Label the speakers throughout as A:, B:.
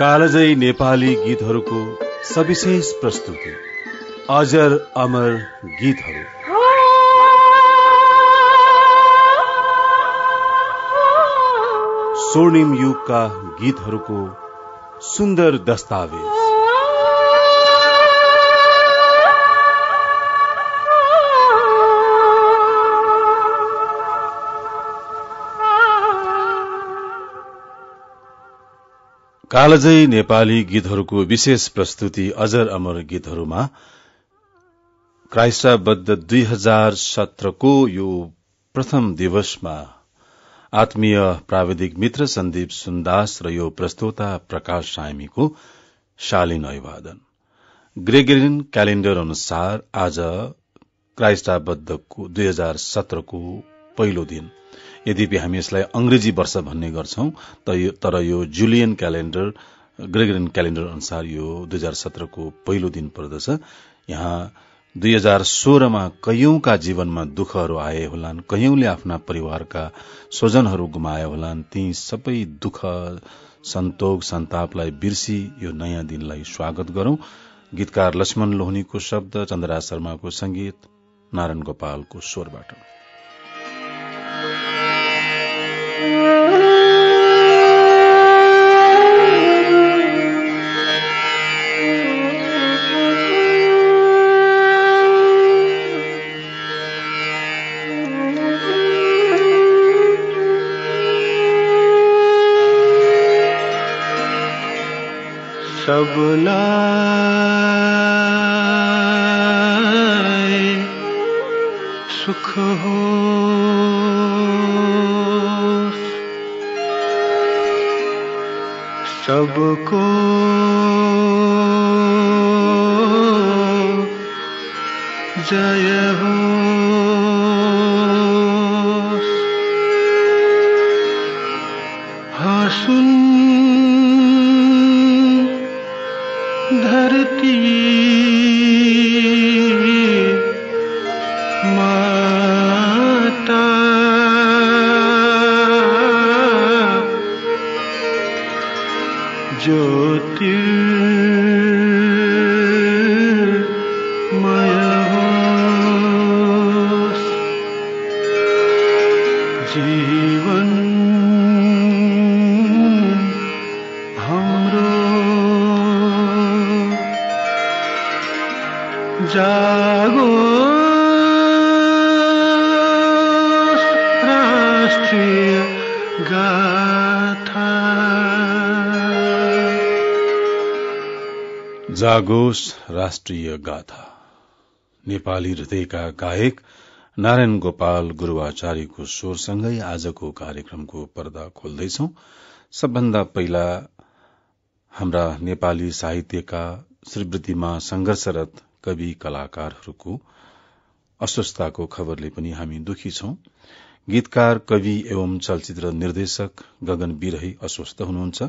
A: कालजयी नेपाली गीतहरूको सविशेष प्रस्तुति अजर अमर गीतहरू। स्वर्णिम युगका गीतहरूको सुन्दर दस्तावेज। कालजयी नेपाली गीतहरूको विशेष प्रस्तुति अजर अमर गीतहरूमा क्राइस्टबद्ध 2017 को यो प्रथम दिवसमा आत्मीय प्राविधिक मित्र सन्दीप सुन्दास र यो प्रस्तोता प्रकाश सामीको शालीन अभिवादन। ग्रेगोरियन क्यालेण्डर अनुसार आज क्राइस्टबद्ध 2017 को पहिलो दिन। यद्यपि हामी यसलाई अंग्रेजी वर्ष भन्ने गर्छौं, तर यो जुलियन क्यालेण्डर ग्रेगोरियन क्यालेण्डर अनुसार यो 2017 को पहिलो दिन पर्दछ। यहाँ 2016 मा कैयौंका जीवनमा दुःखहरू आए होलान्, कैयौंले आफ्ना परिवारका स्वजनहरू गुमाए होलान्। ती सबै दुःख सन्तोष सन्तापलाई बिर्सी यो नयाँ दिनलाई स्वागत गरौं। गीतकार लक्ष्मण लोहनीको शब्द, चन्द्रराज शर्माको संगीत, नारायण गोपालको स्वरबाट।
B: सबलाई सुख हो, सबको जय हो। हाँसुन धरती माता, ज्योतिर्मय होस् जीवन जागोस् राष्ट्रिय गाथा।
A: जागोस् राष्ट्रिय गाथा। नेपाली हृदयका गायक नारायण गोपाल गुरूवाचार्यको स्वरसँगै आजको कार्यक्रमको पर्दा खोल्दैछौं। सबभन्दा पहिला हाम्रा नेपाली साहित्यका श्रीवृद्धिमा संघर्षरत कवि कलाकारहरूको अस्वस्थताको खबरले पनि हामी दुखी छौं। गीतकार, कवि एवं चलचित्र निर्देशक गगन बिरही अस्वस्थ हुनुहुन्छ।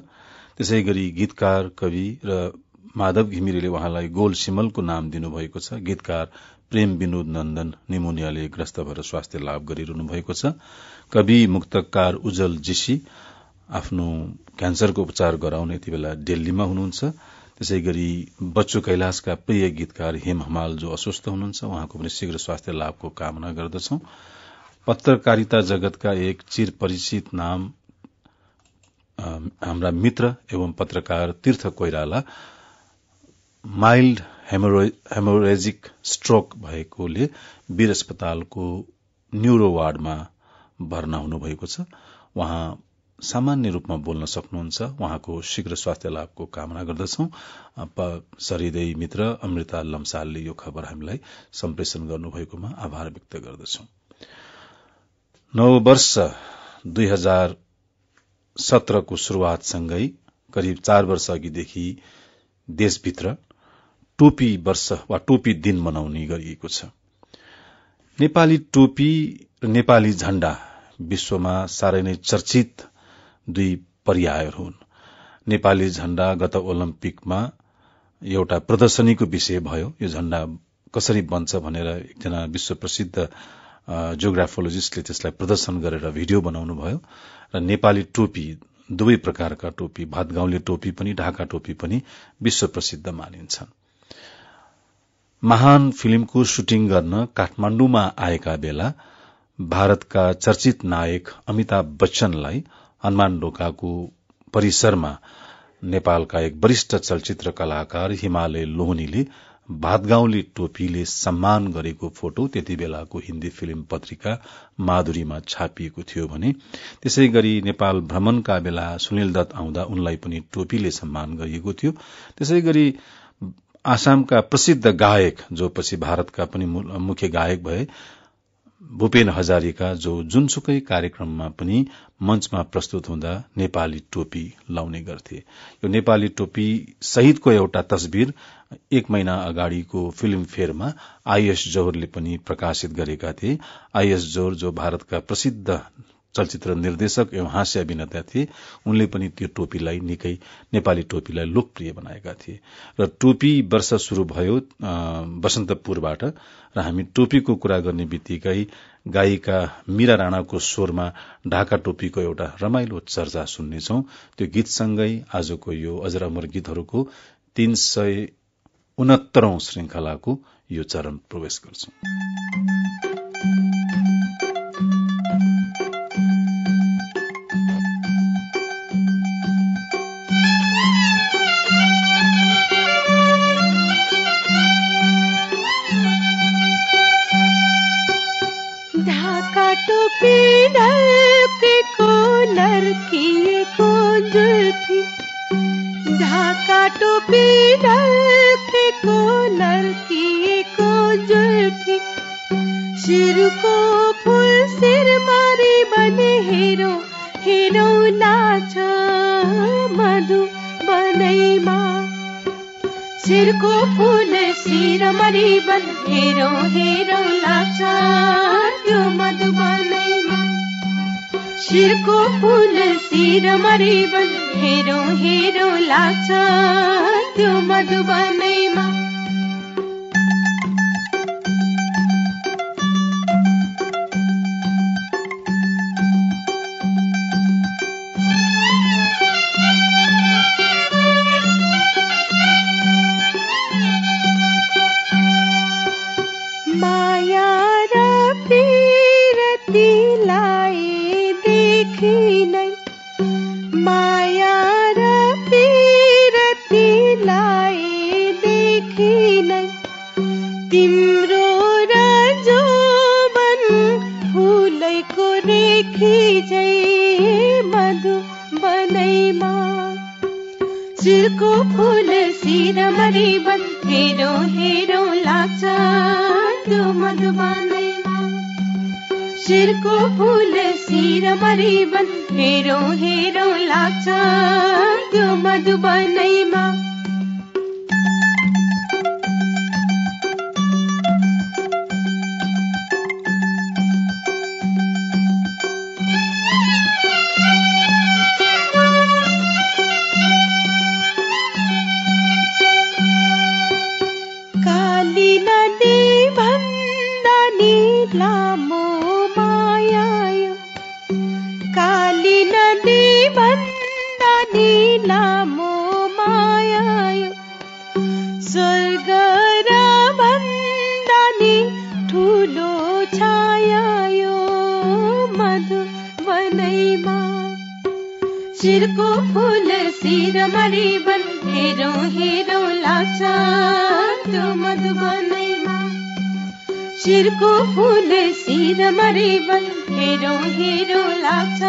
A: त्यसैगरी गीतकार, कवि र माधव घिमिरेले उहाँलाई गोल सिमलको नाम दिनुभएको छ। गीतकार प्रेम विनोद नन्दन निमोनियाले ग्रस्त भएर स्वास्थ्य लाभ गरिरहनु भएको छ। कवि मुक्तकार उज्जवल जीसी आफ्नो क्यान्सरको उपचार गराउन यति बेला दिल्लीमा हुनुहुन्छ। त्यसैगरी बच्चु कैलाशका प्रिय गीतकार हेम हमाल जो अस्वस्थ हुनुहुन्छ, उहाँको पनि शीघ्र स्वास्थ्य लाभको कामना गर्दछौं। पत्रकारिता जगतका एक चिर परिचित नाम हाम्रा मित्र एवं पत्रकार तीर्थ कोइराला माइल्ड हेमोरेजिक स्ट्रोक भएकोले वीर अस्पतालको न्यूरो वार्डमा भर्ना हुनुभएको छ। उहाँ सामान्य रूपमा बोल्न सक्नुहुन्छ। उहाँको शीघ्र स्वास्थ्य लाभको कामना गर्दछौं। सहृदय मित्र अमृता लम्सालले यो खबर हामीलाई सम्प्रेषण गर्नुभएकोमा आभार व्यक्त गर्दछौं। नववर्ष 2017 को शुरूआतसँगै करिब 4 वर्ष अघिदेखि देशभित्र टोपी वर्ष वा टोपी दिन मनाउने गरिएको छ। नेपाली टोपी र नेपाली झण्डा विश्वमा साह्रै नै चर्चित दुई पर्यायहरू हुन्। नेपाली झण्डा गत ओलम्पिकमा एउटा प्रदर्शनीको विषय भयो। यो झण्डा कसरी बन्छ भनेर एकजना विश्व प्रसिद्ध जियोग्राफोलोजिस्टले त्यसलाई प्रदर्शन गरेर भिडियो बनाउनु भयो र नेपाली टोपी दुवै प्रकारका टोपी, भातगाउँले टोपी पनि ढाका टोपी पनि विश्व प्रसिद्ध मानिन्छन्। महान फिल्मको शुटिङ गर्न काठमाण्डुमा आएका बेला भारतका चर्चित नायक अमिताभ बच्चनलाई हनुमान ढोकाको परिसरमा नेपालका एक वरिष्ठ चलचित्र कलाकार हिमालय लोहनीले भातगाउँले टोपीले सम्मान गरेको फोटो त्यति बेलाको हिन्दी फिल्म पत्रिका माधुरीमा छापिएको थियो भने त्यसै गरी नेपाल भ्रमणका बेला सुनिल दत्त आउँदा उनलाई पनि टोपीले सम्मान गरिएको थियो। त्यसै गरी आसामका प्रसिद्ध गायक जो पछि भारतका पनि मुख्य गायक भए भूपेन हजारिका जो जुनसुकै कार्यक्रममा पनि मञ्चमा प्रस्तुत हुँदा नेपाली टोपी लाउने गर्थे। यो नेपाली टोपी सहितको एउटा तस्बिर 1 महिना अगाडिको फिल्म फेयरमा आईएस जौहरले पनि प्रकाशित गरेका थिए। आईएस जौहर जो भारतका प्रसिद्ध चलचित्र निर्देशक एवं हास्य अभिनेता थिए, उनले पनि त्यो टोपीलाई निकै नेपाली टोपीलाई लोकप्रिय बनाएका थिए। र टोपी वर्ष शुरू भयो बसन्तपुरबाट र हामी टोपीको कुरा गर्ने बित्तिकै गायिका मीरा राणाको स्वरमा ढाका टोपीको एउटा रमाइलो चर्चा सुन्नेछौं। त्यो गीतसँगै आजको यो अजर अमर गीतहरूको 369औं श्रृंखलाको यो चरण प्रवेश गर्छौं।
C: टोपी ढाकेको लर्किएको जुल्फी, ढाका टोपी ढाकेको लर्किएको जुल्फी, शिरको फूल शिरमारी बने हेरो हेरो लाछ मधुबनैमा, शिरको फूल शिरमारी बन हेरो हेरो लाग्छ त्यो मधुबनैमा, शिरको फूल शिरमारी बन हेरो हेरो लाग्छ त्यो मधुबनैमा। शिरको फूल शिरमारी बन हेरो हेरो लाग्छ त्यो मधुबनैमा, शिरको फूल शिरमारी बन हेरो हेरो लाग्छ त्यो मधुबनैमा। शिरको फूल शिरमारी बन हेरो हेरो लाग्छ त्यो मधुबनैमा, शिरको फूल शिरमारी बन हेरो हेरो लाग्छ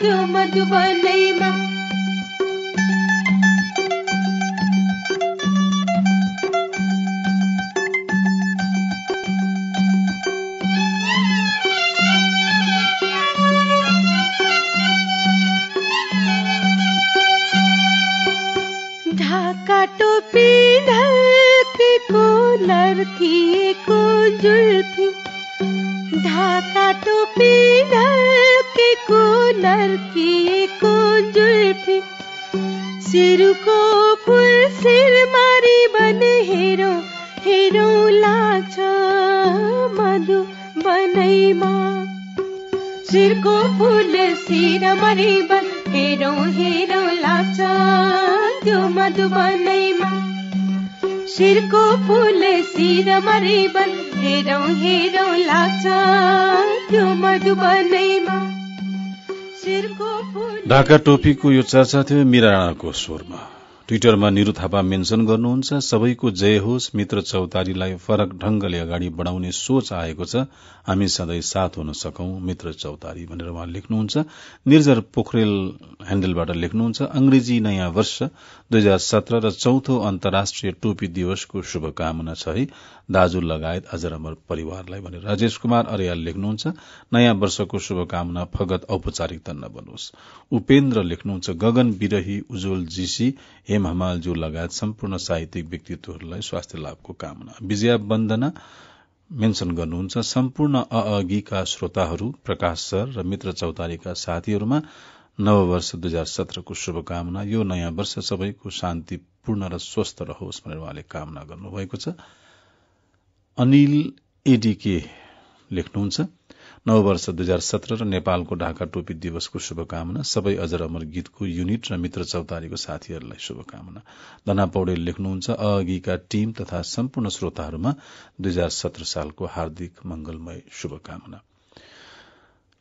C: त्यो मधुबनैमा। ढाका टोपी ढाकेको लर्किएको जुल्फी, ढाका टोपी ढाकेको लर्किएको जुल्फी, शिरको फूल शिरमारी बने हेरो हेरो लाग्छ मधुबनैमा, शिरको फूल शिरमारी बन हेरौँ हेरौँ लाग्छ त्यो मधुबनैमा शिरको फूल शिरमा रिबन हेरौँ हेरौँ लाग्छ त्यो मधुबनैमा शिरको फूल।
A: ढाका टोपीको यो चर्चा थियो मीरा राणाको स्वरमा। ट्विटरमा निरु थापा मेन्सन गर्नुहुन्छ, सबैको जय होस्, मित्र चौतारीलाई फरक ढंगले अगाडि बढाउने सोच आएको छ, हामी सधैँ साथ हुन सकौं मित्र चौतारी भनेर उहाँ लेख्नुहुन्छ। निर्जर पोखरेल ह्याण्डलबाट लेख्नुहुन्छ, अंग्रेजी नयाँ वर्ष 2017 र चौथो अन्तर्राष्ट्रिय टोपी दिवसको शुभकामना छ है दाजु लगायत अजर अमर परिवारलाई भनेर राजेश कुमार अर्याल लेख्नुहुन्छ। नयाँ वर्षको शुभकामना फगत औपचारिकता नबनोस्। उपेन्द्र लेख्नुहुन्छ, गगन विरही उज्जवल जीसी हेम हमालज्यू लगायत सम्पूर्ण साहित्यिक व्यक्तित्वहरूलाई स्वास्थ्य लाभको कामना। विजया वन्दना मेन्सन गर्नुहुन्छ, सम्पूर्ण अअघिका श्रोताहरू, प्रकाश सर र मित्र चौतारीका साथीहरूमा नववर्ष 2017 को शुभकामना। यो नयाँ वर्ष सबैको शान्तिपूर्ण र स्वस्थ रहोस् भनेर उहाँले कामना गर्नुभएको छ। अनिल एडीके लेख्नुहुन्छ, नववर्ष 2017 र नेपालको ढाका टोपी दिवसको शुभकामना। सबै अजर अमर गीतको युनिट र मित्र चौतारीको साथीहरूलाई शुभकामना। धना पौडेल लेख्नुहुन्छ, अघिका टीम तथा सम्पूर्ण श्रोताहरूमा 2017 सालको हार्दिक मंगलमय शुभकामना।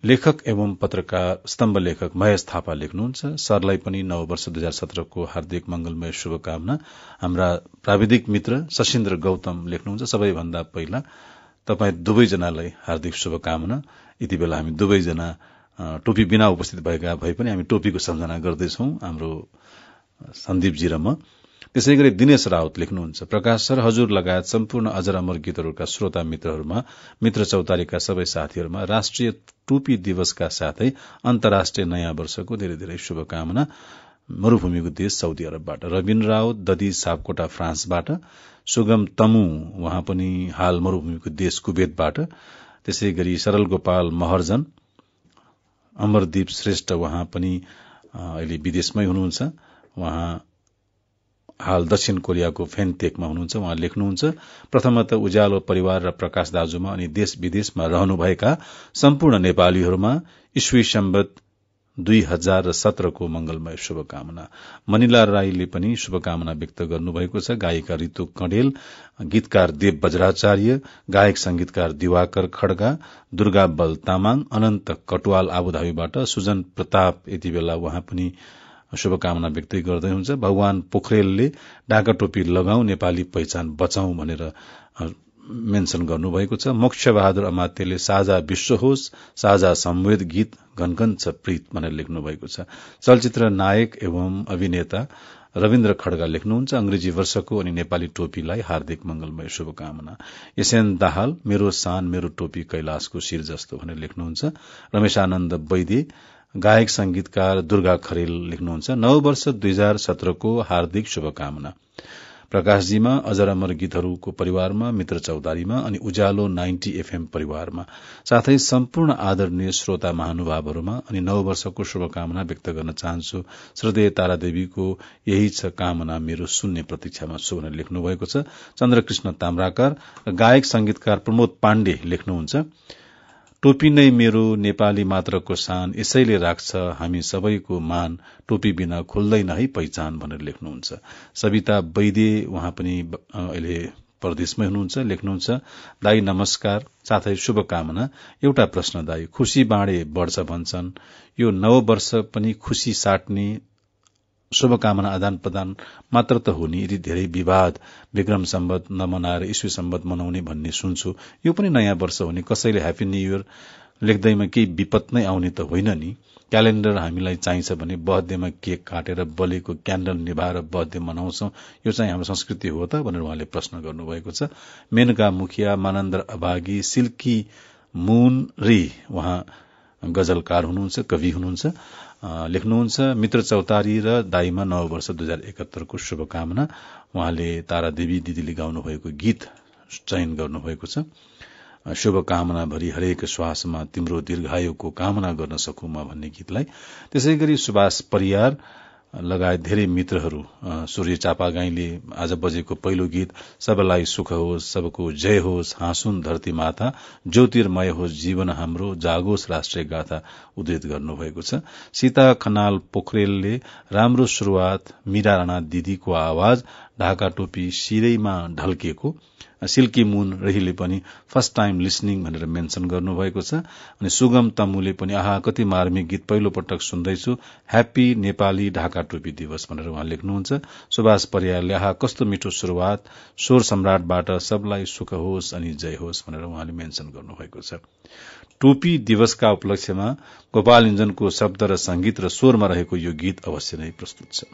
A: लेखक एवं पत्रकार स्तम्भ लेखक महेश थापा लेख्नुहुन्छ, सरलाई पनि नववर्ष 2017 को हार्दिक मंगलमय शुभकामना। हाम्रा प्राविधिक मित्र सशिन्द्र गौतम लेख्नुहुन्छ, सबैभन्दा पहिला तपाई दुवैजनालाई हार्दिक शुभकामना। यति बेला हामी दुवैजना टोपी बिना उपस्थित भएका भए पनि हामी टोपीको सम्झना गर्दैछौं, हाम्रो सन्दीपजी र म। त्यसै गरी दिनेश राउत लेख्नुहुन्छ, प्रकाश सर हजुर लगायत सम्पूर्ण अजर अमर गीतहरूका श्रोता मित्रहरूमा, मित्र चौतारीका सबै साथीहरूमा राष्ट्रिय टोपी दिवसका साथै अन्तर्राष्ट्रिय नयाँ वर्षको धेरै धेरै शुभकामना। मरूभूमिको देश साउदी अरबबाट रविन राउत, ददी सापकोटा फ्रान्सबाट, सुगम तमु उहाँ पनि हाल मरूभूमिको देश कुवेतबाट, त्यसै गरी सरल गोपाल महर्जन, अमरदीप श्रेष्ठ उहाँ पनि अहिले विदेशमै हुनुहुन्छ, उहाँ हाल दक्षिण कोरियाको फेनतेकमा हुनुहुन्छ। उहाँ लेख्नुहुन्छ, प्रथमतः उज्यालो परिवार र प्रकाश दाजुमा अनि देश विदेशमा रहनुभएका सम्पूर्ण नेपालीहरूमा ईस्वी सम्वत 2017 को मंगलमय शुभकामना। मनिला राईले पनि शुभकामना व्यक्त गर्नुभएको छ। गायिका ऋतु कणेल, गीतकार देव बज्राचार्य, गायक संगीतकार दिवाकर खड्गा, दुर्गा बल तामाङ, अनन्त कटवाल आबुधाबीबाट, सुजन प्रताप यति बेला उहाँ पनि शुभकामना व्यक्त गर्दै हुन्छ। भगवान पोखरेलले ढाका टोपी लगाऊ नेपाली पहिचान बचाऊ भनेर मेन्सन गर्नुभएको छ। मोक्ष बहादुर अमात्यले साझा विश्व होस्, साझा संवेद गीत घनघन छ प्रीत भनेर लेख्नु भएको छ। चलचित्र नायक एवं अभिनेता रविन्द्र खड्गा लेख्नुहुन्छ, अंग्रेजी वर्षको अनि नेपाली टोपीलाई हार्दिक मंगलमय शुभकामना। एसएन दाहाल, मेरो शान मेरो टोपी कैलाशको शिर जस्तो भनेर लेख्नुहुन्छ। रमेशानन्द वैद्य, गायक संगीतकार दुर्गा खरेल लेख्नुहुन्छ, नव वर्ष 2017 को हार्दिक शुभकामना। प्रकाशजीमा, अजर अमर गीतहरूको परिवारमा, मित्र चौतारीमा अनि उज्यालो 90 FM परिवारमा, साथै सम्पूर्ण आदरणीय श्रोता महानुभावहरूमा अनि नव वर्षको शुभकामना व्यक्त गर्न चाहन्छु। श्रद्धेय तारादेवीको यही छ कामना मेरो सुन्ने प्रतीक्षामा छु भनेर लेख्नु भएको छ। चन्द्रकृष्ण ताम्राकार, गायक संगीतकार प्रमोद पाण्डे लेख्नुहुन्छ, टोपी नै मेरो नेपाली मात्रको शान, यसैले राख्छ हामी सबैको मान, टोपी बिना खुल्दैन है पहिचान भनेर लेख्नुहुन्छ। सविता वैद्य उहाँ पनि अहिले परदेशमै हुनुहुन्छ, लेख्नुहुन्छ, दाई नमस्कार, साथै शुभकामना। एउटा प्रश्न दाई, खुशी बाँडे बढ्छ भन्छन्, यो नव वर्ष पनि खुशी साट्ने शुभकामना आदान प्रदान मात्र त हो नि, यदि धेरै विवाद विक्रम सम्वत नमनाएर ईस्वी सम्वत मनाउने भन्ने सुन्छु, यो पनि नयाँ वर्ष हो नि, कसैले ह्यापी न्यू इयर लेख्दैमा केही विपद नै आउने त होइन नि। क्यालेण्डर हामीलाई चाहिन्छ भने बर्थडेमा केक काटेर बलेको क्यान्डल निभाएर बर्थडे मनाउँछौं, यो चाहिँ हाम्रो संस्कृति हो त भनेर उहाँले प्रश्न गर्नुभएको छ। मेनका मुखिया, मानन्दर अभागी, सिल्की मुन री उहाँ गजलकार हुनुहुन्छ, कवि हुनुहुन्छ, लेख्नुहुन्छ, मित्र चौतारी र दाईमा नव वर्ष 2071 को शुभकामना। उहाँले तारादेवी दिदीले गाउनु भएको गीत चयन गर्नुभएको छ। शुभकामना भरि हरेक श्वासमा तिम्रो दीर्घायुको कामना गर्न सकूमा भन्ने गीतलाई। त्यसै गरी सुभाष परियार लगायत धेरै मित्रहरू, सूर्य चापागाईले आज बजेको पहिलो गीत सबैलाई सुख होस्, सबको जय होस्, हाँसुन धरती माता, ज्योतिर्मय होस् जीवन हाम्रो, जागोस् राष्ट्रिय गाथा उद्धृत गर्नुभएको छ। सीता खनाल पोखरेलले राम्रो शुरूआत, मीरा राणा दिदीको आवाज, ढाका टोपी शिरैमा ढल्किएको, सिल्की मुन रहीले पनि फर्स्ट टाइम लिसनिङ भनेर मेन्सन गर्नुभएको छ। अनि सुगम तमुले पनि आहा कति मार्मिक गीत पहिलो पटक सुन्दैछु, ह्याप्पी नेपाली ढाका टोपी दिवस भनेर उहाँ लेख्नुहुन्छ। सुभाष परियारले आहा कस्तो मिठो शुरूआत, स्वर सम्राटबाट सबलाई सुख होस् अनि जय होस् भनेर उहाँले मेन्सन गर्नुभएको छ। टोपी दिवसका उपलक्ष्यमा गोपाल इन्जनको शब्द र संगीत र स्वरमा रहेको यो गीत अवश्य नै प्रस्तुत छ।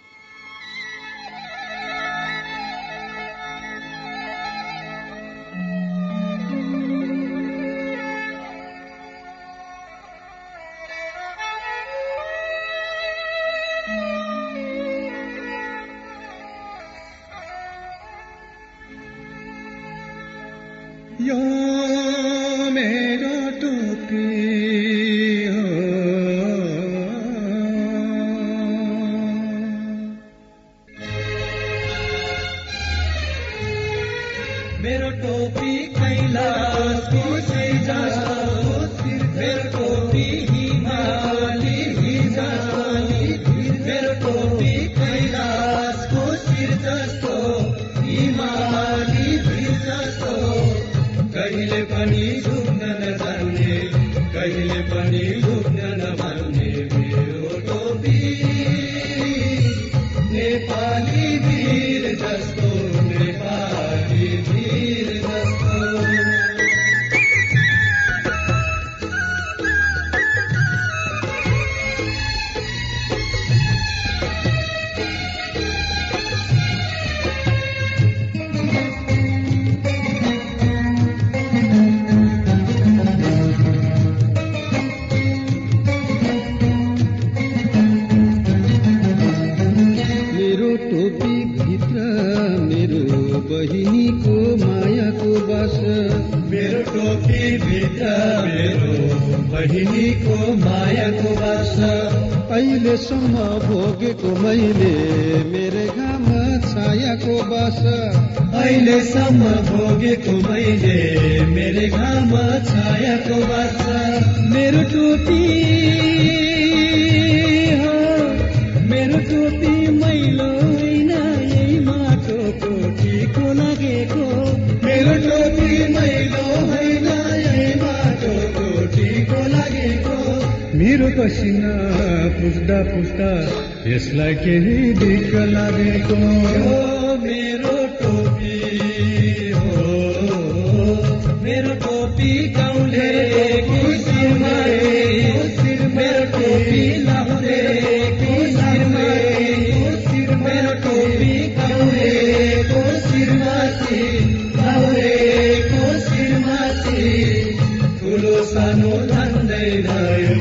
D: अहिलेसम्म भोगेको मैले मेरे घाम छायाको बास, अहिलेसम्म भोगेको मैले मेरे घाम छायाको बास। मेरो टोपी हो, मेरो टोपी मैलो होइन, यही माटोको टिको लागेको। मेरो टोपी मैलो होइन, यही माटोको टिको लागेको। मेरो पसिना पुस्दा पुस्दा यसलाई केही दिक्क लागेको। मेरो टोपी हो, मेरो टोपी गाउँले शिरमा, मेरो टोपी लाउले शिरमा, मेरो टोपी गाउँले शिरमाथि, लाउलेको शिरमाथि। ठुलो सानो भन्दैन यो,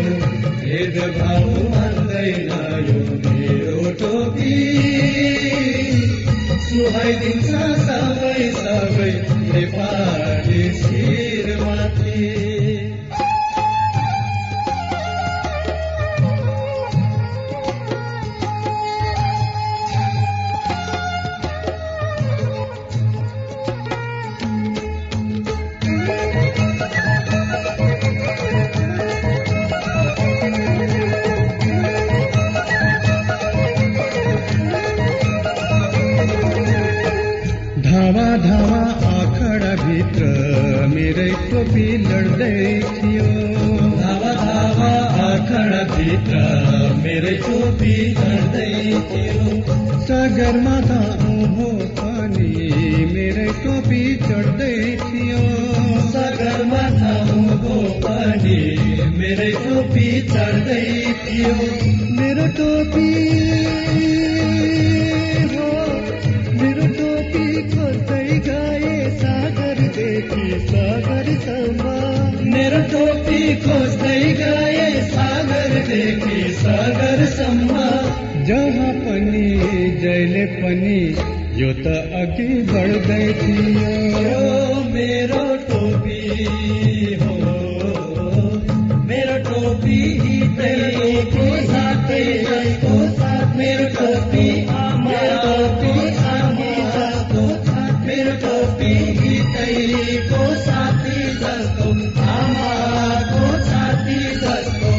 D: भेदभाव मान्दैन यो। मेरो टोपी सुहाइदिन्छ सबै सबै नेपाली शिरमाथि। धावा धावा आखडा भित्र मेरै टोपी लड्दै थियो। धावा धावा आखडा भित्र मेरै टोपी लड्दै थियो। सगरमाथा उँभो पनि मेरै टोपी चढ्दै थियो। सगरमाथा उँभो पनि मेरै टोपी चढ्दै थियो। मेरो टोपी हो, मेरो टोपी खोज्दै गए सागरदेखि सागरसम्म। मेरो टोपी खोज्दै गए सागरदेखि सागरसम्म। जहाँ पनि जहिले पनि यो त अघि बढ्दै थियो। मेरो टोपी हो, मेरो टोपी हिँड्दैको साथै जसको साथ मेरो टोपी आमा जस्तो मेरो टोपी गीतैको साथी जस्तो आमाको साथी जस्तो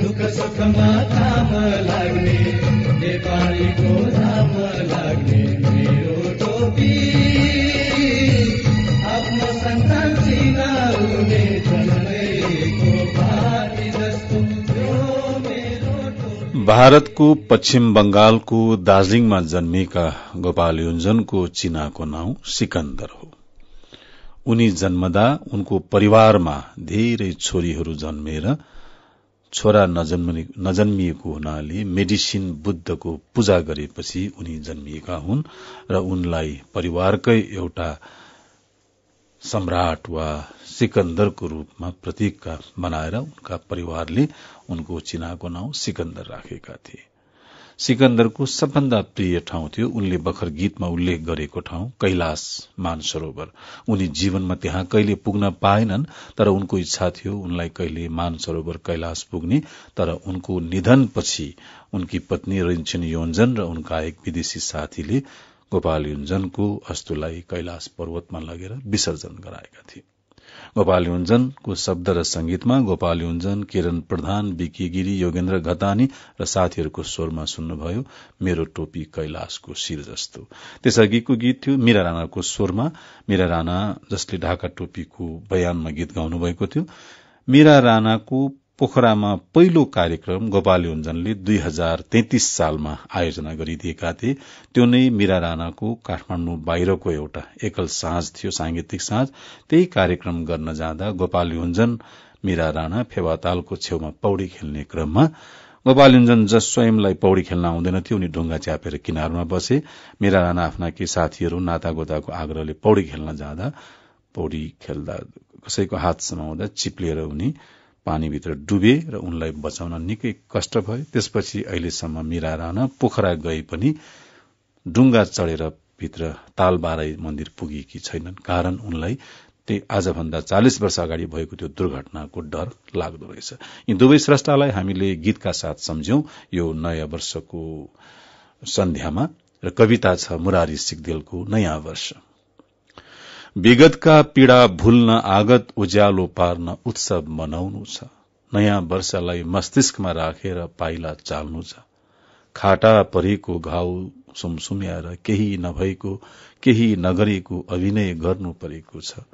D: दुःख सुखमा काम लाग्ने नेपालीको नाम लाग्ने मेरो टोपी आफ्नो सन्तान सिंगाउने जन्मेको पानी जस्तो
A: भारतको पश्चिम बंगालको दार्जीलिङमा जन्मिएका गोपाल योन्जनको चिनाको नाउँ सिकन्दर हो। उनी जन्मदा उनको परिवारमा धेरै छोरीहरू जन्मेर छोरा नजन्मिएको हुनाले मेडिसिन बुद्धको पूजा गरेपछि उनी जन्मिएका हुन् र उनलाई परिवारकै एउटा सम्राट वा सिकन्दरको रूपमा प्रतीक बनाएर उनका परिवारले उनको चिनाको नाउँ सिकन्दर राखेका थिए। सिकन्दरको सबभन्दा प्रिय ठाउँ थियो उनले भर्खर गीतमा उल्लेख गरेको ठाउँ कैलाश मानसरोवर। उनी जीवनमा त्यहाँ कहिले पुग्न पाएनन्, तर उनको इच्छा थियो उनलाई कहिले मानसरोवर कैलाश पुग्ने। तर उनको निधनपछि उनकी पत्नी रिन्छिन योन्जन र उनका एक विदेशी साथीले गोपाल योन्जनको अस्तुलाई कैलाश पर्वतमा लगेर विसर्जन गराएका थिए। गोपाल योन्जनको शब्द र संगीतमा गोपाल योन्जन, किरण प्रधान, विकी गिरी, योगेन्द्र घतानी र साथीहरूको स्वरमा सुन्नुभयो मेरो टोपी कैलाशको शिर जस्तो। त्यसअघिको गीत थियो मीरा राणाको स्वरमा, मीरा राणा जसले ढाका टोपीको बयानमा गीत गाउनु भएको थियो। मीरा राणाको पोखरामा पहिलो कार्यक्रम गोपाल योन्जनले 2033 सालमा आयोजना गरिदिएका थिए। त्यो नै मीरा राणाको काठमाडौँ बाहिरको एउटा एकल साँझ थियो, सांगीतिक साँझ। त्यही कार्यक्रम गर्न जाँदा गोपाल योन्जन, मीरा राणा फेवातालको छेउमा पौडी खेल्ने क्रममा गोपाल योन्जन स्वयंलाई पौडी खेल्न आउँदैन थियो। उनी ढुङ्गा च्यापेर किनारमा बसे। मीरा राणा आफ्ना केही साथीहरू नातागोताको आग्रहले पौडी खेल्न जाँदा पौडी खेल्दा कसैको हात समाउँदा चिप्लिएर उनी पानीभित्र डुबे र उनलाई बचाउन निकै कष्ट भयो। त्यसपछि अहिलेसम्म मीरा राणा पोखरा गए पनि डुङ्गा चढेर भित्र तालबाराई मन्दिर पुगेकी छैनन्। कारण उनलाई त्यही आजभन्दा 40 वर्ष अगाडि भएको त्यो दुर्घटनाको डर लाग्दो रहेछ। यी दुवै स्रष्टालाई हामीले गीतका साथ सम्झ्यौं यो नयाँ वर्षको सन्ध्यामा र कविता छ मुरारी सिगदेलको नयाँ वर्ष। विगतका पीड़ा भुल्न आगत उज्यालो पार्न उत्सव मनाउनु छ। नयाँ वर्षलाई मस्तिष्कमा राखेर पाइला चाल्नु छ। खाटा परेको घाउ सुमसुम्याएर केही नभएको केही नगरेको अभिनय गर्नु परेको छ।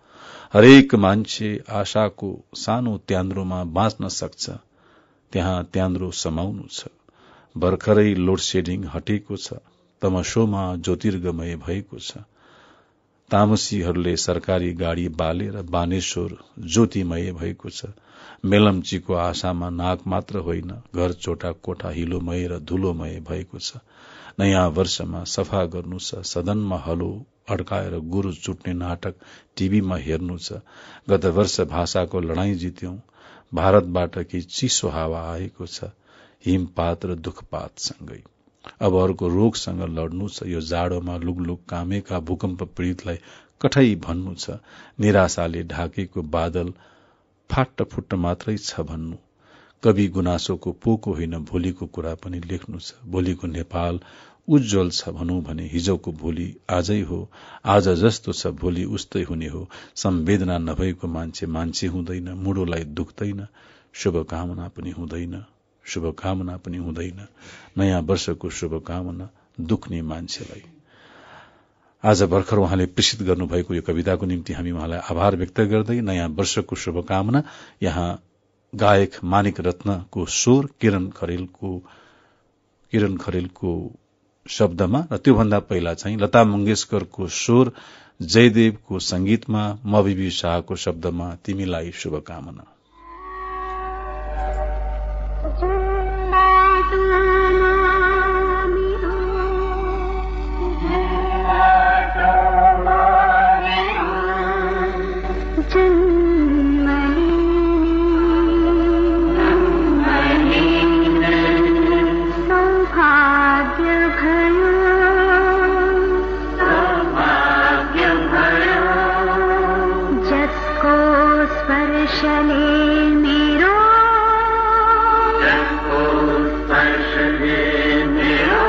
A: हरेक मान्छे आशाको सानो त्यान्द्रोमा बाँच्न सक्छ, त्यहाँ त्यान्द्रो समाउनु छ। भर्खरै लोड सेडिङ हटेको छ, तमसोमा ज्योतिर्गमय भएको छ। तामसीहरूले सरकारी गाड़ी बालेर बानेश्वर ज्योतिमय भएको छ। मेलम्चीको आशामा नाक मात्र होइन, घर चोटा कोठा हिलोमय र धुलोमय भएको छ। नयाँ वर्षमा सफा गर्नु छ, सदनमा हलो अड्काएर गुरु चुट्ने नाटक टीभीमा हेर्नु छ। गत वर्ष भाषाको लडाईँ जित्यौं, भारतबाट केही चिसो हावा आएको छ, हिमपात र दुखपातसँगै। अब अर्को रोगसँग लड्नु छ, यो जाडोमा लुगलुग कामेका भूकम्प पीड़ितलाई कठै भन्नु छ। निराशाले ढाकेको बादल फाट्ट फुट्ट मात्रै छ भन्नु। कवि गुनासोको पोको होइन, भोलिको कुरा पनि लेख्नु छ। भोलिको नेपाल उज्जवल छ भनौं भने हिजोको भोलि आजै हो, आज जस्तो छ भोलि उस्तै हुने हो। संवेदना नभएको मान्छे मान्छे हुँदैन, मुडोलाई दुख्दैन, शुभकामना पनि हुँदैन, शुभकामना पनि हुँदैन। नयाँ वर्षको शुभकामना दुख्ने मान्छेलाई। आज भर्खर उहाँले प्रेषित गर्नुभएको यो कविताको निम्ति हामी उहाँलाई आभार व्यक्त गर्दै नयाँ वर्षको शुभकामना यहाँ गायक मानिक रत्नको स्वर, किरण खरेलको शब्दमा र त्योभन्दा पहिला चाहिँ लता मंगेशकरको स्वर, जयदेवको संगीतमा, मबिबी शाहको शब्दमा तिमीलाई शुभकामना।
E: मेरो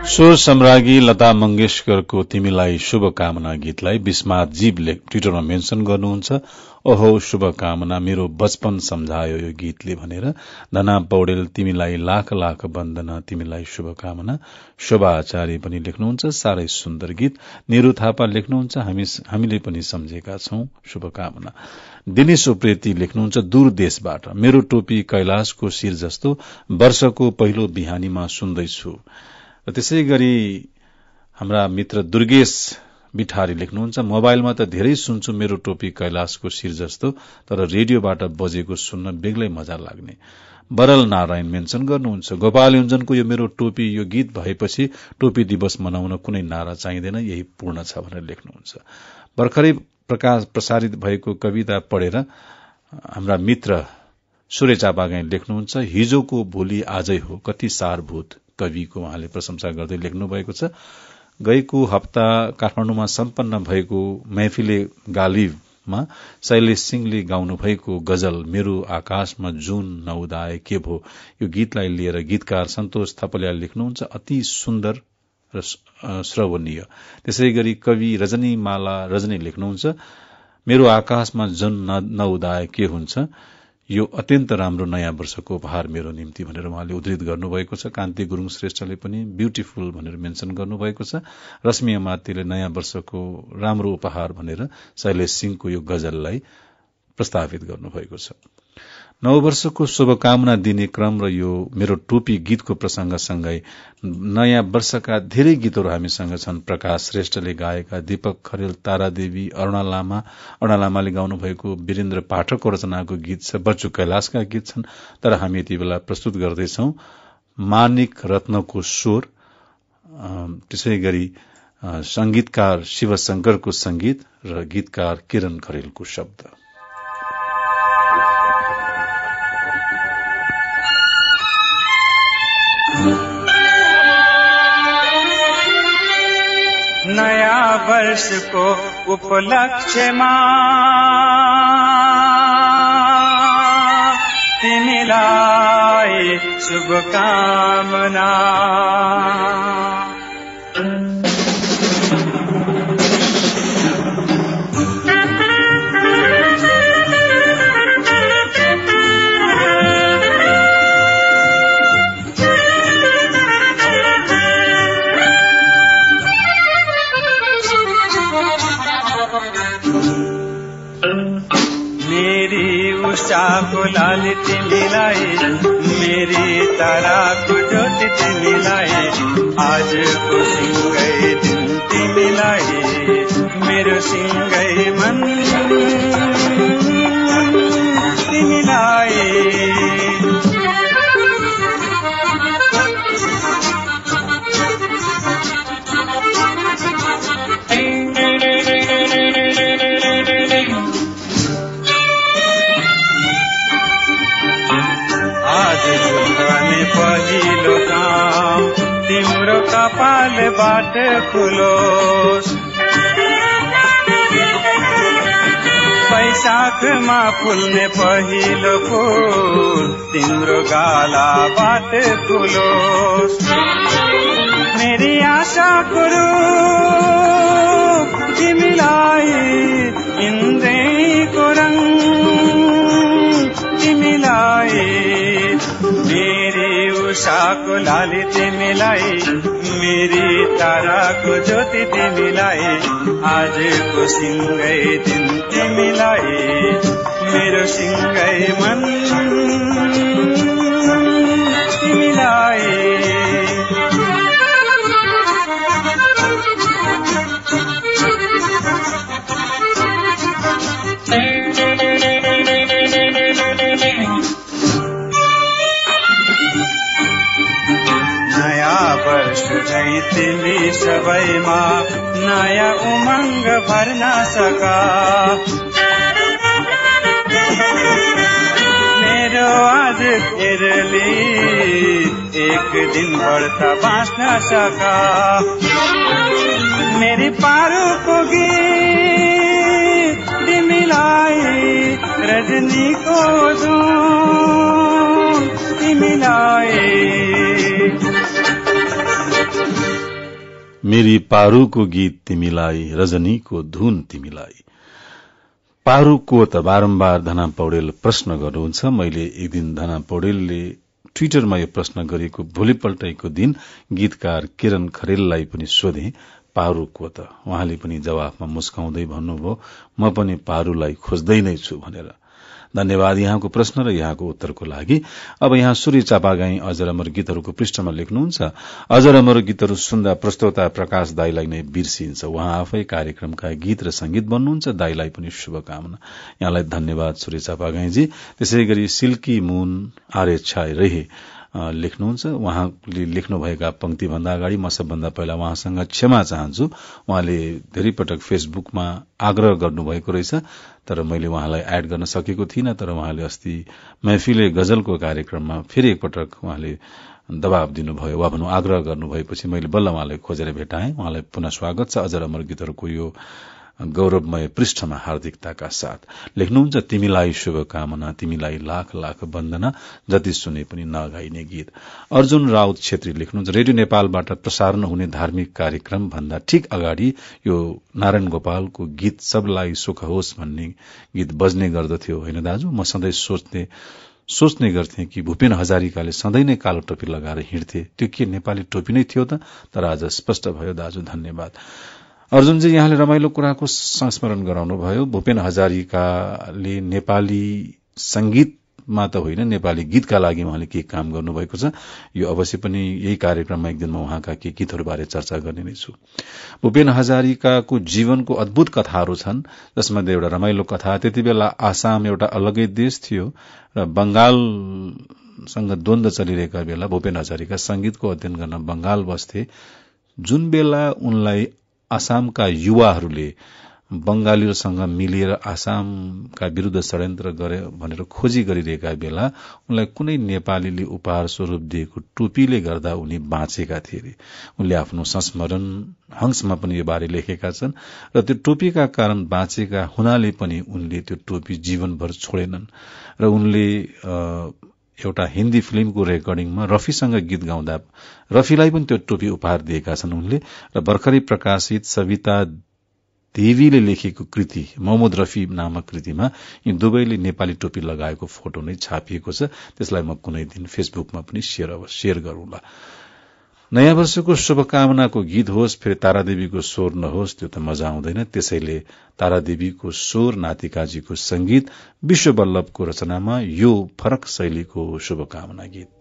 A: स्वर सम्राज्ञी लता मंगेशकरको तिमीलाई शुभकामना गीतलाई विस्मात जीवले ट्विटरमा मेन्सन गर्नुहुन्छ। ओहो शुभकामना, मेरो बचपन सम्झायो यो गीतले भनेर। धना पौडेल तिमीलाई लाख लाख वन्दना, तिमीलाई शुभकामना। शोभा आचार्य पनि लेख्नुहुन्छ साह्रै सुन्दर गीत। निरु थापा लेख्नुहुन्छ हामीले पनि सम्झेका छौं, शुभकामना। दिनेश उप्रेती लेख्नुहुन्छ दूर देशबाट, मेरो टोपी कैलाशको शिर जस्तो वर्षको पहिलो बिहानीमा सुन्दैछु। र त्यसै गरी हाम्रा मित्र दुर्गेश बिठारी लेख्नुहुन्छ मोबाइलमा त धेरै सुन्छु मेरो टोपी कैलाशको शिर जस्तो, तर रेडियोबाट बजेको सुन्न बेग्लै मजा लाग्ने। बरल नारायण मेन्सन गर्नुहुन्छ गोपाल योन्जनको यो मेरो टोपी यो गीत भएपछि टोपी दिवस मनाउन कुनै नारा चाहिँदैन, यही पूर्ण छ भनेर लेख्नुहुन्छ। भर्खरै प्रसारित भएको कविता पढेर हाम्रा मित्र सूर्य चापागाई लेख्नुहुन्छ हिजोको भोलि आजै हो, कति सारभूत कविको उहाँले प्रशंसा गर्दै लेख्नु भएको छ। गएको हप्ता काठमाडौँमा सम्पन्न भएको महफिले गालिबमा शैलेश सिंहले गाउनु भएको गजल मेरो आकाशमा जुन नउदाए के भो, यो गीतलाई लिएर गीतकार सन्तोष थपलियाले लेख्नुहुन्छ अति सुन्दर र श्रवणीय। त्यसै गरी कवि रजनीमाला रजनी लेख्नुहुन्छ मेरो आकाशमा जुन नउदाए के हुन्छ, यो अत्यन्त राम्रो नयाँ वर्षको उपहार मेरो निम्ति भनेर उहाँले उद्धृत गर्नुभएको छ। कान्ति गुरूङ श्रेष्ठले पनि ब्यूटिफुल भनेर मेन्सन गर्नुभएको छ। रश्मि अमात्यले नयाँ वर्षको राम्रो उपहार भनेर शैलेश सिंहको यो गजललाई प्रस्तावित गर्नुभएको छ। नववर्षको शुभकामना दिने क्रम र यो मेरो टोपी गीतको प्रसंगसँगै नयाँ वर्षका धेरै गीतहरू हामीसँग छन्। प्रकाश श्रेष्ठले गाएका, दीपक खरेल, तारादेवी, अरुणा लामाले गाउनु भएको, वीरेन्द्र पाठकको रचनाको गीत छ, बच्चु कैलाशका गीत छन्। तर हामी यति बेला प्रस्तुत गर्दैछौ मानिक रत्नको स्वर, त्यसै गरी संगीतकार शिवशंकरको संगीत र गीतकार किरण खरेलको शब्द।
E: नयाँ वर्षको उपलक्ष्यमा तिमीलाई शुभकामना। उषाको लाली तिमीलाई, मेरी ताराको ज्योति तिमीलाई, आजको सिंगै दिन तिमीलाई, मेरो सिंगै मन तिमीलाई। गर्ने पहिलो काम तिम्रो कपालबाट खुलोस्। वैशाखमा फुल्ने पहिलो फूल तिम्रो गालाबाट खुलोस्। मेरी आशाको रूप तिमीलाई इन्द्रेको रङ तिमीलाई मेरी उषाको लाली तिमीलाई मेरी ताराको ज्योति तिमीलाई आजको सिंगै दिन तिमीलाई मेरो सिंगै मन तिमीलाई। नयाँ वर्ष झै तिमी सबैमा नयाँ उमङ्ग भर्न सका। मेरो आज हेरली एक दिन व्रत बाँच्न सका। मेरी पारुको गीत तिमीलाई रजनीको धुन तिमीलाई।
A: मेरी पारुको गीत तिमीलाई रजनीको धुन तिमीलाई। पारुको त बारम्बार धना पौडेल प्रश्न गर्नुहुन्छ। मैले एक दिन धना पौडेलले ट्विटरमा यो प्रश्न गरेको भोलिपल्टैको दिन गीतकार किरण खरेललाई पनि सोधे पारुको त, उहाँले पनि जवाफमा मुस्काउँदै भन्नुभयो म पनि पारुलाई खोज्दै नै छु भनेर। धन्यवाद यहाँको प्रश्न र यहाँको उत्तरको लागि। अब यहाँ सूर्य चापागाई अजर अमर गीतहरूको पृष्ठमा लेख्नुहुन्छ, अजर अमर गीतहरू सुन्दा प्रस्तोता प्रकाश दाईलाई नै बिर्सिन्छ। उहाँ आफै कार्यक्रमका गीत र संगीत बन्नुहुन्छ। दाईलाई पनि शुभकामना। यहाँलाई धन्यवाद सूर्य चापागाईजी। त्यसै गरी सिल्की मुन आर्य छाय रहे लेख्नुहुन्छ। उहाँले लेख्नुभएका पंक्ति भन्दा अगाडि म सबभन्दा पहिला उहाँसँग क्षमा चाहन्छु। उहाँले धेरै पटक फेसबुकमा आग्रह गर्नुभएको रहेछ, तर मैले उहाँलाई एड गर्न सकेको थिइनँ। तर उहाँले अस्ति महफिले गजलको कार्यक्रममा फेरि एकपटक उहाँले दबाव दिनुभयो वा भनौं आग्रह गर्नुभएपछि मैले बल्ल उहाँलाई खोजेर भेटाएँ। उहाँलाई पुनः स्वागत छ अजर अमर गीतहरूको यो गौरवमय पृष्ठमा हार्दिकताका साथ। लेख्नुहुन्छ तिमीलाई शुभकामना, तिमीलाई लाख लाख वन्दना, जति सुने पनि नगाइने गीत। अर्जुन राउत छेत्री लेख्नुहुन्छ, रेडियो नेपालबाट प्रसारण हुने धार्मिक कार्यक्रम भन्दा ठीक अगाडि यो नारायण गोपालको गीत सबलाई सुख होस् भन्ने गीत बज्ने गर्दथ्यो होइन दाजु। म सधैँ सोच्ने गर्थे कि भूपेन हजारिकाले सधैँ नै कालो टोपी लगाएर हिँड्थे, त्यो के नेपाली टोपी नै थियो त? तर आज स्पष्ट भयो दाजु, धन्यवाद। अर्जुनजी यहाँले रमाइलो कुराको संस्मरण गराउनुभयो। भूपेन हजारिकाले नेपाली संगीतमा त होइन, नेपाली गीतका लागि उहाँले के काम गर्नुभएको छ, यो अवश्य पनि यही कार्यक्रममा एक दिन म उहाँका के गीतहरूबारे चर्चा गर्ने नै छु। भूपेन हजारिकाको जीवनको अद्भुत कथाहरू छन्, जसमध्ये एउटा रमाइलो कथा, त्यति बेला आसाम एउटा अलगै देश थियो र बंगालसँग द्वन्द्व चलिरहेका बेला भूपेन हजारिका संगीतको अध्ययन गर्न बंगाल बस्थे। जुन बेला उनलाई आसामका युवाहरूले बंगालीहरूसँग मिलेर आसामका विरूद्ध षड्यन्त्र गरे भनेर खोजी गरिरहेका बेला उनलाई कुनै नेपालीले उपहार स्वरूप दिएको टोपीले गर्दा उनी बाँचेका थिए। उनले आफ्नो संस्मरण हंसमा पनि यो बारे लेखेका छन् र त्यो टोपीका कारण बाँचेका हुनाले पनि उनले त्यो टोपी जीवनभर छोडेनन् र उनले एउटा हिन्दी फिल्मको रेकर्डिङमा रफीसँग गीत गाउँदा रफीलाई पनि त्यो टोपी उपहार दिएका छन् उनले। र भर्खरै प्रकाशित सविता देवीले लेखेको कृति मोहम्मद रफी नामक कृतिमा यी दुवैले नेपाली टोपी लगाएको फोटो नै छापिएको छ। त्यसलाई म कुनै दिन फेसबुकमा पनि शेयर गरौंला। नयाँ वर्षको शुभकामनाको गीत होस्, फेरि तारादेवीको स्वर नहोस्, त्यो त मजा आउँदैन। त्यसैले तारादेवीको स्वर, नातिकाजीको संगीत, विश्व वल्लभको रचनामा यो फरक शैलीको शुभकामना गीत।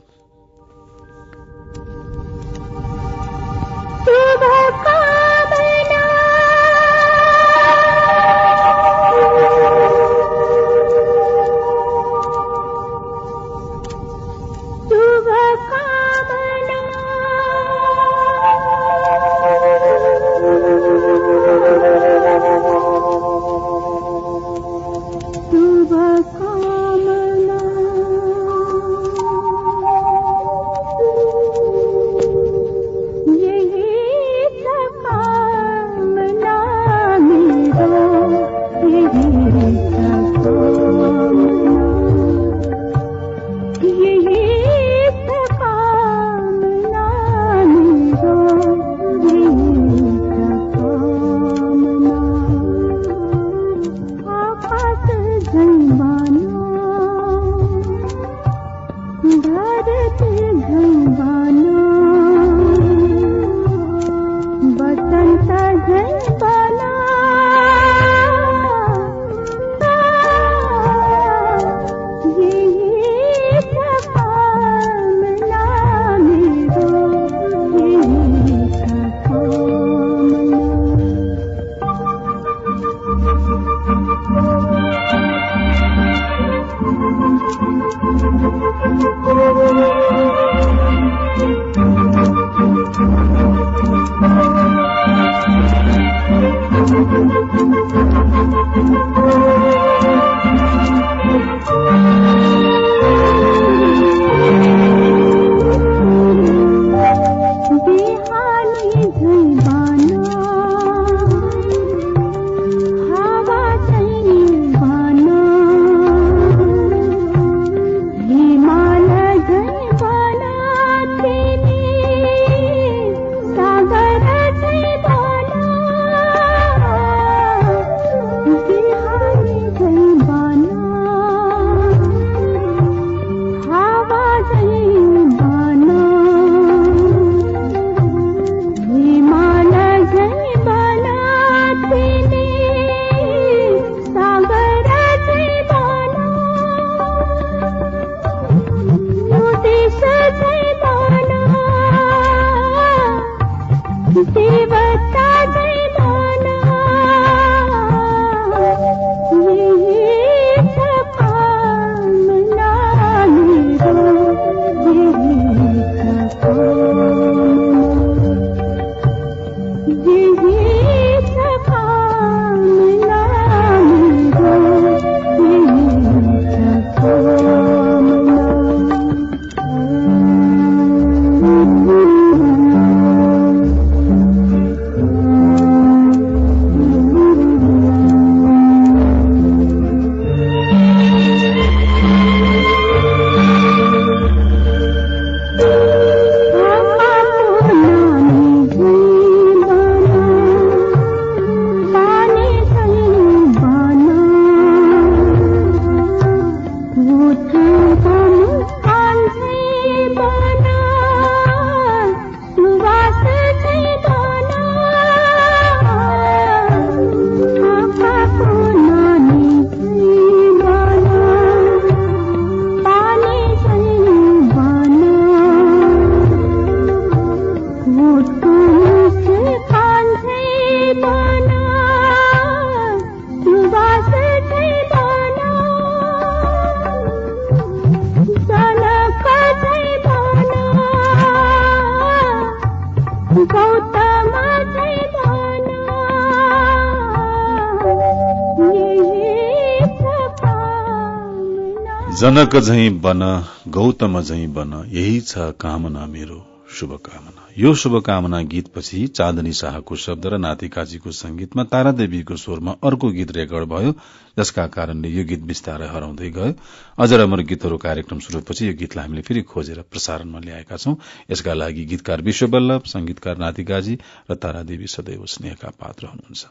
A: जनक झैं बन गौतम झैं बन यही छ कामना मेरो शुभकामना। यो शुभकामना गीतपछि चाँदनी शाहको शब्द र नाति काजीको संगीतमा तारादेवीको स्वरमा अर्को गीत रेकर्ड भयो, जसका कारणले यो गीत बिस्तारै हराउँदै गयो। अजर अमर गीतहरू कार्यक्रम शुरूपछि यो गीतलाई हामीले फेरि खोजेर प्रसारणमा ल्याएका छौं। यसका लागि गीतकार विश्ववल्लभ, संगीतकार नाति काजी र तारादेवी सदैव स्नेहका पात्र हुनुहुन्छ।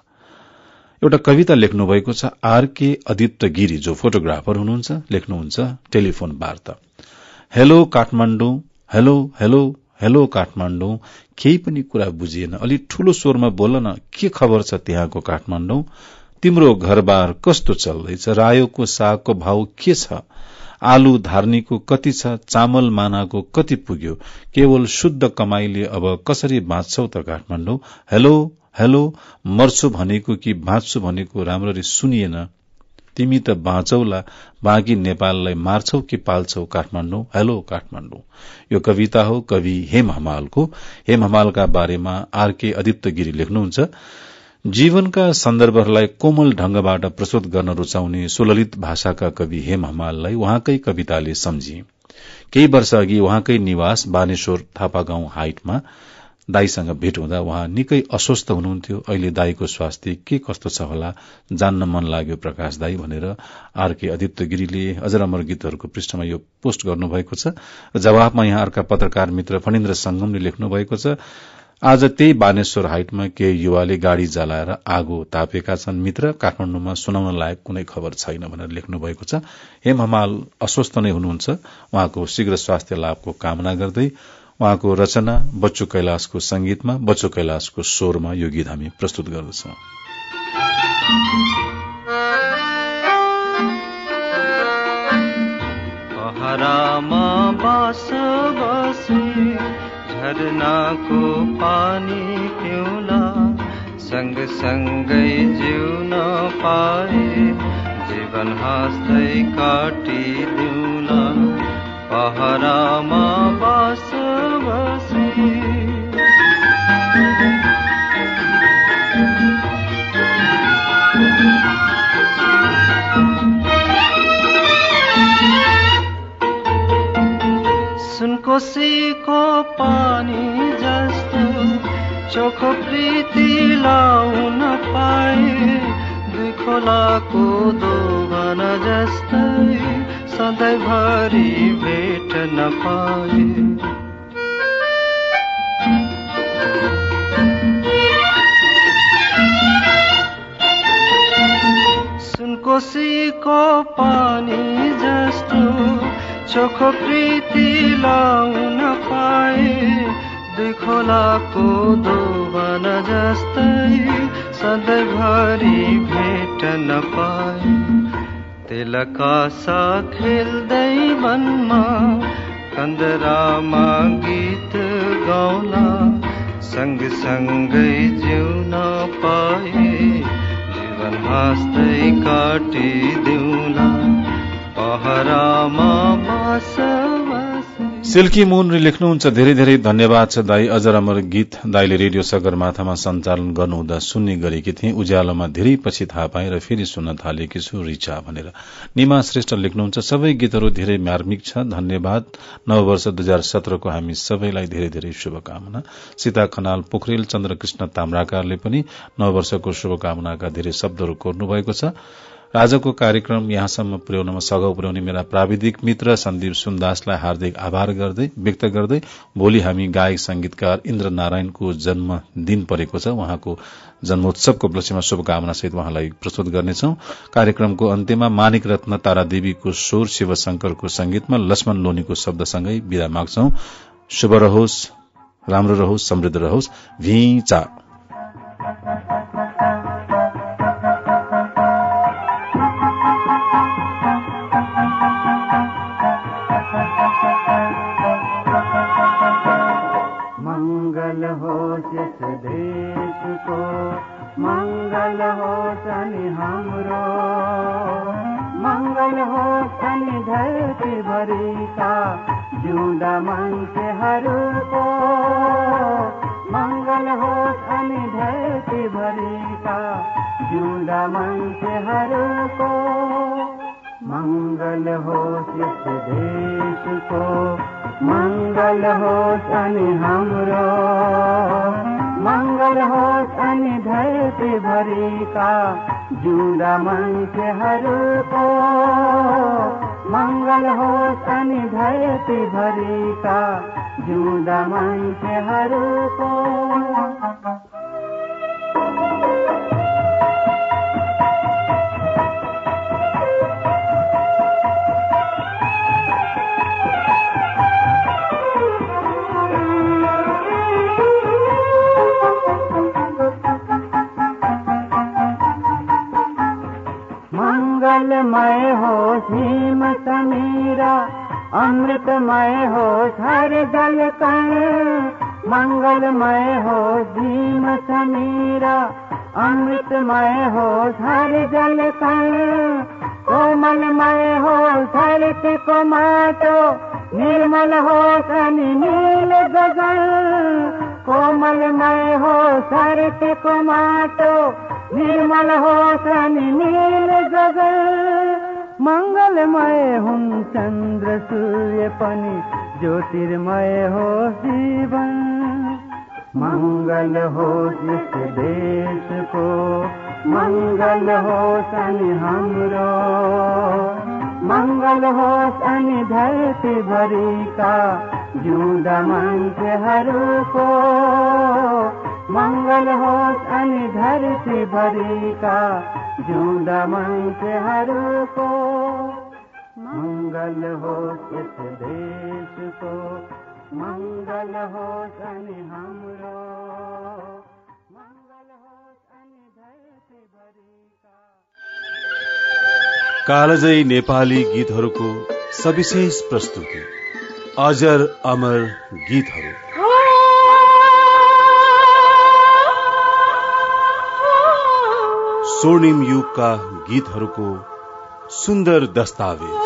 A: एउटा कविता लेख्नु भएको छ आरके अदित्य गिरी, जो फोटोग्राफर हुनुहुन्छ। लेख्नुहुन्छ टेलिफोन वार्ता। Hello Kathmandu, hello hello hello Kathmandu, केही पनि कुरा बुझिएन, अलि ठूलो स्वरमा बोल न, के खबर छ त्यहाँको काठमाडौँ? तिम्रो घरबार कस्तो चल्दैछ? रायोको सागको भाव के छ? आलु धार्नीको कति छ? चामल मानाको कति पुग्यो? केवल शुद्ध कमाईले अब कसरी बाँच्छौ त काठमाडौँ? हेलो हेलो, मर्छु भनेको कि बाँच्छु भनेको राम्ररी सुनिएन। तिमी त बाँचौला, बाँकी नेपाललाई मार्छौ कि पाल्छौ काठमाडौँ? हेलो काठमाडौँ। यो कविता हो कवि हेम हमालको। हेम हमालका बारेमा आरके अदित्य गिरी लेख्नुहुन्छ, जीवनका सन्दर्भहरूलाई कोमल ढंगबाट प्रस्तुत गर्न रुचाउने सुललित भाषाका कवि हेम हमाललाई उहाँकै कविताले सम्झिए। केही वर्ष अघि उहाँकै निवास बानेश्वर थापागाउँ हाइटमा दाईसँग भेट हुँदा उहाँ निकै अस्वस्थ हुनुहुन्थ्यो। अहिले दाईको स्वास्थ्य के कस्तो छ होला जान्न मन लाग्यो प्रकाश दाई भनेर आरके अदित्य गिरीले अजर अमर गीतहरूको पृष्ठमा यो पोस्ट गर्नुभएको छ। जवाफमा यहाँ अर्का पत्रकार मित्र फणिन्द्र संगमले लेख्नु भएको छ, आज त्यही बानेश्वर हाइटमा के युवाले गाड़ी जलाएर आगो तापेका छन्। मित्र, काठमाडौँमा सुनाउन लायक कुनै खबर छैन भनेर लेख्नु भएको छ। हेम हमाल अस्वस्थ नै हुनुहुन्छ। उहाँको शीघ्र स्वास्थ्य लाभको कामना गर्दै उहाँको रचना बच्चु कैलाशको संगीतमा, बच्चु कैलाशको स्वरमा यो गीत हामी प्रस्तुत गर्दछौं।
F: पहरामा बास बसी झरनाको पानी पिउला, सँग सँगै जिउन पाए जीवन हाँस्दै काटिदिउला। पहरामा बास बसी सुनकोसीको पानी जस्तो चोखो प्रीति लाउन पाए, दुई खोलाको दोभन जस्तै सधैँभरि भेट्न पाए। सुनकोसीको पानी जस्तो चोखो प्रीति लाउन पाए, दुई खोलाको दोभन जस्तै सधैँभरि भेट्न पाए। तिलकासा खेल्दै वनमा कन्दरामा गीत गाउला, सँग सँगै जिउन पाए जीवन हाँस्दै काटिदिउला। पहरामा बास
A: सिल्की मुनले लेख्नुहुन्छ, धेरै धेरै धन्यवाद छ दाई। अजर अमर गीत दाईले रेडियो सगरमाथामा सञ्चालन गर्नुहुँदा सुन्ने गरेकी थिएँ। उज्यालोमा धेरै पछि थाहा पाएँ र फेरि सुन्न थालेकी छु रिचा भनेर। निमा श्रेष्ठ लेख्नुहुन्छ, सबै गीतहरू धेरै मार्मिक छ, धन्यवाद। नववर्ष 2017 को हामी सबैलाई धेरै धेरै शुभकामना। सीता खनाल पोखरेल, चन्द्रकृष्ण ताम्राकारले पनि नववर्षको शुभकामनाका धेरै शब्दहरू कोर्नु भएको छ। आजको कार्यक्रम यहाँसम्म पुर्याउनमा सघाउ पुर्याउने मेरा प्राविधिक मित्र सन्दीप सुन्दासलाई हार्दिक आभार गर्दै व्यक्त गर्दै भोलि हामी गायक संगीतकार इन्द्र नारायणको जन्मदिन परेको छ। उहाँको जन्मोत्सवको उपलक्ष्यमा शुभकामना सहित उहाँलाई प्रस्तुत गर्नेछौं। कार्यक्रमको अन्त्यमा मानिक रत्न तारादेवीको स्वर, शिवशंकरको संगीतमा लक्ष्मण लोनीको शब्दसँगै विदा माग्छौं। शुभ रहोस्, राम्रो रहोस्, समृद्ध रहोस्। भिचा
E: मंगल हो शनि हाम्रो, मंगल हो शनि धरती भरिका जिउँदा मान्छेहरूको, मंगल हो शनि धरती भरिका जिउँदा मान्छेहरूको, मंगल हो यस देशको, मंगल हो शनि हाम्रो, मंगल हो शनि धरती भरिका जिउँदा मान्छेहरूको, मंगल हो शनि धरती भरिका जिउँदा मान्छेहरूको। मंगलमय हो सीम समीरा, अमृतमय हो हर जल कण, मंगलमय हो सीम समीरा, अमृतमय हो हर जल कण, कोमलमय हो धरती को माटो, निर्मल हो शनि नील गगन, कोमलमय हो धरती को माटो, निर्मल हो शनि नील गगन, मंगलमय हुन् चन्द्र सूर्य पनि, ज्योतिर्मय हो जीवन, मंगल हो यस देशको, मंगल हो शनि हाम्रो, मंगल हो शनि धरती भरिका जिउँदा मान्छेहरूको मङ्गल होस् अनि धरतीभरिका जिउँदा मान्छेहरूको मङ्गल होस् यस देशको मङ्गल होस् अनि हाम्रो मङ्गल होस् अनि धरतीभरिका।
A: कालजयी नेपाली गीतहरूको सविशेष प्रस्तुति अजर अमर गीतहरू। स्वर्णिम युगका गीतहरूको सुन्दर दस्तावेज